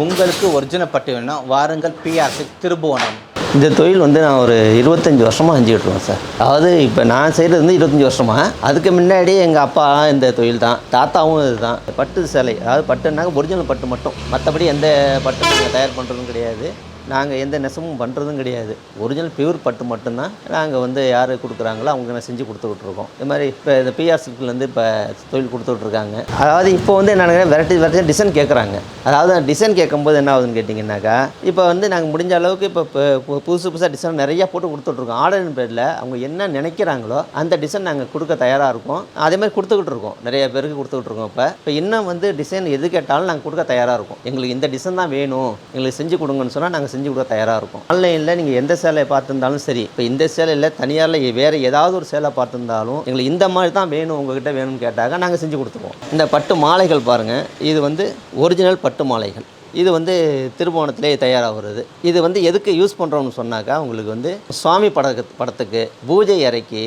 உங்களுக்கு ஒரிஜினல் பட்டு வேணும்னா வாருங்கள் PR6 திருபுவனம். இந்த தொழில் வந்து நான் ஒரு 25 வருஷமாக செஞ்சுக்கிட்டு இருக்கேன் சார். அதாவது இப்போ நான் செய்கிறது வந்து 25 வருஷமாக. அதுக்கு முன்னாடி எங்கள் அப்பா இந்த தொழில் தான், தாத்தாவும் இது தான். பட்டு சேலை, அதாவது பட்டுனாக்க ஒரிஜினல் பட்டு மட்டும். மற்றபடி எந்த பட்டு நாங்கள் தயார் பண்ணுறதும் கிடையாது. நாங்கள் எந்த நெசமும் பண்ணுறதும் கிடையாது. ஒரிஜினல் பியூர் பட்டு மட்டும்தான் நாங்கள் வந்து யார் கொடுக்குறாங்களோ அவங்க நான் செஞ்சு கொடுத்துட்ருக்கோம். இது மாதிரி இப்போ இந்த PR6 இப்போ தொழில் கொடுத்துட்ருக்காங்க. அதாவது இப்போ வந்து என்ன வெரைட்டி டிசைன் கேட்குறாங்க. அதாவது டிசைன் கேட்கும்போது என்ன ஆகுதுன்னு கேட்டிங்கன்னாக்கா இப்போ வந்து நாங்கள் முடிஞ்ச அளவுக்கு இப்போ புதுசாக டிசைன் நிறையா போட்டு கொடுத்துட்ருக்கோம். ஆர்டரின் பேரில் அவங்க என்ன நினைக்கிறாங்களோ அந்த டிசைன் நாங்கள் கொடுக்க தயாராக இருக்கோம். அதேமாதிரி கொடுத்துக்கிட்டு இருக்கோம். நிறைய பேருக்கு கொடுத்துக்கிட்டு இருக்கோம். இப்போ இன்னும் வந்து டிசைன் எது கேட்டாலும் நாங்கள் கொடுக்க தயாராக இருக்கோம். எங்களுக்கு இந்த டிசைன் தான் வேணும், எங்களுக்கு செஞ்சு கொடுங்கன்னு சொன்னால் நாங்கள் செஞ்சு கொடுக்க தயாராக இருக்கும். ஆன்லைனில் நீங்கள் எந்த சேலையை பார்த்துருந்தாலும் சரி, இப்போ இந்த சேலையில் தனியாரில் வேறு ஏதாவது ஒரு சேலை பார்த்துருந்தாலும் எங்களுக்கு இந்த மாதிரி தான் வேணும், உங்ககிட்ட வேணும்னு கேட்டாங்க நாங்கள் செஞ்சு கொடுத்துருவோம். இந்த பட்டு மாலைகள் பாருங்கள், இது வந்து ஒரிஜினல் பட்டு மாலைகள். இது வந்து திருபுவனத்திலே தயாராகிறது. இது வந்து எதுக்கு யூஸ் பண்ணுறோம்னு சொன்னாக்கா, உங்களுக்கு வந்து சுவாமி படத்துக்கு, பூஜை அறைக்கு,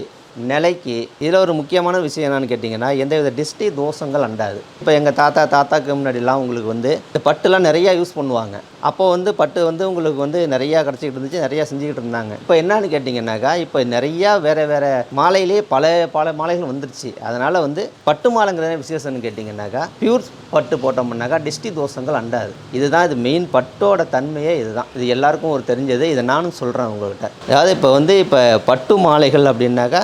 நிலைக்கு. இதில் ஒரு முக்கியமான விஷயம் என்னென்னு கேட்டிங்கன்னா, எந்தவித டிஸ்டி தோஷங்கள் அண்டாது. இப்போ எங்கள் தாத்தாக்கு முன்னாடிலாம் உங்களுக்கு வந்து இந்த பட்டுலாம் நிறையா யூஸ் பண்ணுவாங்க. அப்போ வந்து பட்டு வந்து உங்களுக்கு வந்து நிறையா கிடச்சிக்கிட்டு இருந்துச்சு, நிறையா செஞ்சுக்கிட்டு இருந்தாங்க. இப்போ என்னன்னு கேட்டிங்கன்னாக்கா, இப்போ நிறையா வேறு மாலையிலே பல மாலைகள் வந்துருச்சு. அதனால் வந்து பட்டு மாலைங்கிற விசேஷம்னு கேட்டிங்கன்னாக்கா, பியூர் பட்டு போட்டோம்னாக்கா டிஸ்டி தோஷங்கள் அண்டாது. இதுதான் இது மெயின் பட்டோட தன்மையே இதுதான். இது எல்லாருக்கும் ஒரு தெரிஞ்சது. இதை நானும் சொல்கிறேன் உங்கள்கிட்ட. அதாவது இப்போ பட்டு மாலைகள் அப்படின்னாக்கா,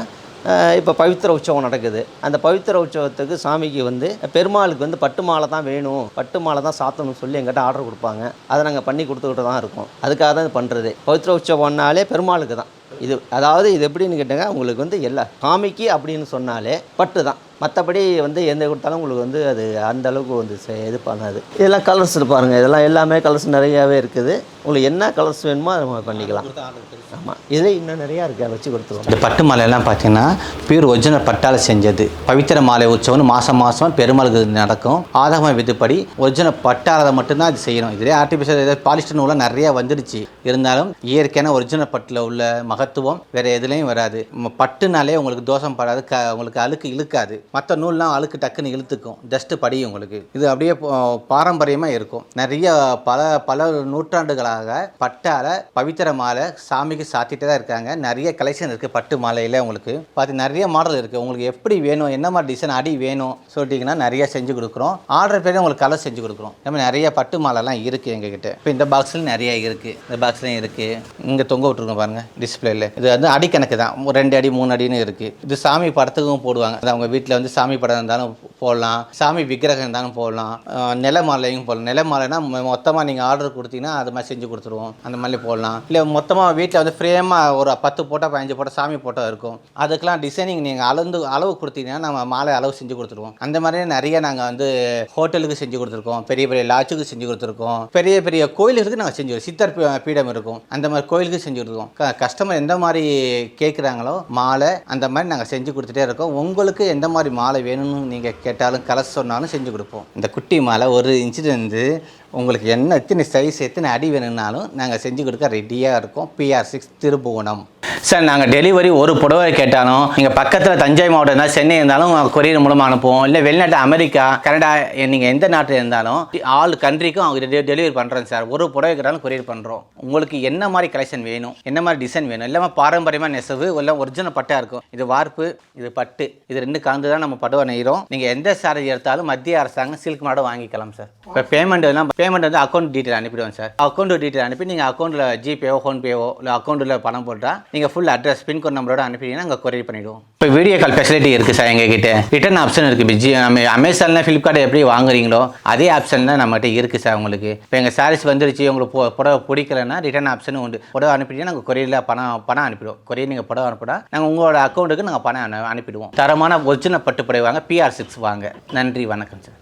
இப்போ பவித்திர உற்சவம் நடக்குது. அந்த பவித்திர உற்சவத்துக்கு சாமிக்கு வந்து பெருமாளுக்கு வந்து பட்டு மாலை தான் வேணும், பட்டு மாலை தான் சாத்தணும்னு சொல்லி எங்கிட்ட ஆர்டர் கொடுப்பாங்க. அதை நாங்கள் பண்ணி கொடுத்துக்கிட்டு தான் இருக்கோம். அதுக்காக தான் இது பண்ணுறது. பவித்திர உற்சவம்னாலே பெருமாளுக்கு தான் இது. அதாவது இது எப்படின்னு கேட்டாங்க, உங்களுக்கு வந்து சாமிக்கு அப்படின்னு சொன்னாலே பட்டு தான். மற்றபடி வந்து எந்த கொடுத்தாலும் உங்களுக்கு வந்து அது அந்த அளவுக்கு வந்து இது பண்ணாது. இதெல்லாம் கலர்ஸ் பாருங்கள், இதெல்லாம் எல்லாமே கலர்ஸ் நிறையாவே இருக்குது. உங்களுக்கு என்ன கலர்ஸ் வேணுமோ அதை நம்ம பண்ணிக்கலாம். ஆமாம், இதில் இன்னும் நிறையா இருக்குது, அதை வச்சு கொடுத்துருவோம். இந்த பட்டு மாலையெல்லாம் பார்த்தீங்கன்னா பியூர் ஒரிஜினல் பட்டால் செஞ்சது. பவித்திர மாலை உற்சவம்னு மாதம் பெருமாளுக்கு நடக்கும். ஆதம விதிப்படி ஒரிஜினல் பட்டாளை மட்டும்தான் அது செய்யணும். இதிலே ஆர்டிஃபிஷியல் ஏதாவது பாலிஸ்டர் நூலாம் நிறையா வந்துடுச்சு. இருந்தாலும் இயற்கையான ஒரிஜினல் பட்டில் உள்ள மகத்துவம் வேறு எதுலேயும் வராது. பட்டுனாலே உங்களுக்கு தோஷம் படாது, உங்களுக்கு அழுக்கு இழுக்காது. மற்ற நூல்லாம் அழுக்கு டக்குன்னு இழுத்துக்கும், டஸ்ட்டு படியும் உங்களுக்கு. இது அப்படியே பாரம்பரியமாக இருக்கும். நிறைய பல நூற்றாண்டுகளாக பட்டால பவித்திர மாலை சாமிக்கு சாத்திட்டு தான் இருக்காங்க. நிறைய கலெக்ஷன் இருக்குது பட்டு மாலையில். உங்களுக்கு பார்த்து நிறைய மாடல் இருக்குது. உங்களுக்கு எப்படி வேணும், என்ன மாதிரி டிசைன் அடி வேணும் சொல்லிட்டிங்கன்னா நிறைய செஞ்சு கொடுக்குறோம். ஆர்டர் பேர் உங்களுக்கு கலர் செஞ்சு கொடுக்குறோம். நம்ம நிறைய பட்டு மாலைலாம் இருக்குது எங்ககிட்ட. இப்போ இந்த பாக்ஸில் நிறைய இருக்குது, இந்த பாக்ஸ்லையும் இருக்குது. இங்கே தொங்க விட்டுருக்கோம் பாருங்கள் டிஸ்பிளேல. இது வந்து அடிக்கணக்கு தான், 2 அடி 3 அடின்னு இருக்குது. இது சாமி படத்துக்கும் போடுவாங்க. அது அவங்க வீட்டில் வந்து சாமி படம் இருந்தாலும் போடலாம், சாமி விக்கிரகம் இருந்தாலும் போடலாம், நில மாலையும் போடலாம். நில மாலைனா மொத்தமாக நீங்கள் ஆர்டர் கொடுத்தீங்கன்னா அது மாதிரி செஞ்சு கொடுத்துருவோம். அந்த மாதிரி போடலாம். இல்லை மொத்தமாக வீட்டில் வந்து ஃப்ரேமாக ஒரு 10 போட்டோ 15 போட்டோ சாமி போட்டோ இருக்கும். அதுக்கெலாம் டிசைனிங் நீங்கள் அளவு கொடுத்தீங்கன்னா நம்ம மாலை அளவு செஞ்சு கொடுத்துருவோம். அந்த மாதிரி நிறைய நாங்கள் வந்து ஹோட்டலுக்கு செஞ்சு கொடுத்துருக்கோம், பெரிய லாட்ஜுக்கு செஞ்சு கொடுத்துருக்கோம், பெரிய கோயிலுக்கு நாங்கள் செஞ்சு சித்தர் பீடம் இருக்கும், அந்த மாதிரி கோயிலுக்கு செஞ்சு கொடுத்துருக்கோம். கஸ்டமர் எந்த மாதிரி கேட்குறாங்களோ மாலை அந்த மாதிரி நாங்கள் செஞ்சு கொடுத்துட்டே இருக்கோம். உங்களுக்கு எந்த மாதிரி மாலை வேணும்னு நீங்கள் கேட்டாலும் கலர் சொன்னாலும் செஞ்சு கொடுப்போம். இந்த குட்டி மாலை 1 இன்ச்சிலேருந்து உங்களுக்கு எத்தனை சைஸ் எத்தனை அடி வேணும்னாலும் நாங்கள் செஞ்சு கொடுக்க ரெடியாக இருக்கோம். PR6 திருபுவனம். சார் நாங்கள் டெலிவரி ஒரு புடவை கேட்டாலும் நீங்கள் பக்கத்தில் தஞ்சை மாவட்டம் இருந்தாலும் சென்னை இருந்தாலும் கொரியர் மூலமாக அனுப்புவோம். இல்லை வெளிநாட்டு அமெரிக்கா கனடா நீங்கள் எந்த நாட்டில் இருந்தாலும் ஆல் கண்ட்ரிக்கும் அவங்க டெலிவரி பண்ணுறோம் சார். ஒரு புடவை கேட்டாலும் கொரியர் பண்ணுறோம். உங்களுக்கு என்ன மாதிரி கலெக்ஷன் வேணும், என்ன மாதிரி டிசைன் வேணும், இல்லாமல் பாரம்பரியமாக நெசவு இல்லை ஒரிஜினல் பட்டாக இருக்கும். இது வார்ப்பு, இது பட்டு, இது 2 கலந்து தான் நம்ம படுவை நெய்கிறோம். நீங்கள் எந்த சாரி எடுத்தாலும் மத்திய அரசாங்கம் சில்க் மாடல் வாங்கிக்கலாம் சார். இப்போ பேமெண்ட் வந்து அக்கௌண்ட் டீட்டெயில் அனுப்பிடுவோம் சார். அக்கௌண்ட் டீட்டெயில் அனுப்பி நீங்கள் அக்கௌண்ட்டில் ஜிபேவோ ஃபோன்பேவோ இல்லை அக்கௌண்ட்டில் பணம் போட்டால் நீங்கள் ஃபுல் அட்ரஸ் பின்கோட் நம்பரோட அனுப்பிட்டீங்கன்னா நாங்கள் கொரியர் பண்ணிவிடுவோம். இப்போ வீடியோ கால் ஃபெசிலிட்டி இருக்குது சார் எங்ககிட்ட. ரிட்டர்ன் ஆப்ஷன் இருக்குது. நம்ம அமேசானில் ஃப்ளிப்கார்ட் எப்படி வாங்குறீங்களோ அதே ஆப்ஷன் தான் நம்மகிட்ட இருக்குது சார். உங்களுக்கு இப்போ எங்கள் சாரீஸ் வந்துருச்சு, உங்களுக்கு புடவை பிடிக்கலன்னா ரிட்டர்ன் ஆப்ஷனும் உண்டு. புடவை அனுப்பிட்டீங்கன்னா நாங்கள் கொரியரில் பணம் அனுப்பிடுவோம். கொரியர் நீங்கள் புடவை அனுப்பிட்டா நாங்கள் உங்களோட அக்கௌண்ட்டுக்கு நாங்கள் பணம் அனுப்பிடுவோம். தரமான ஒரிஜினல் பட்டு புடவை வாங்க, PR6 வாங்க. நன்றி, வணக்கம் சார்.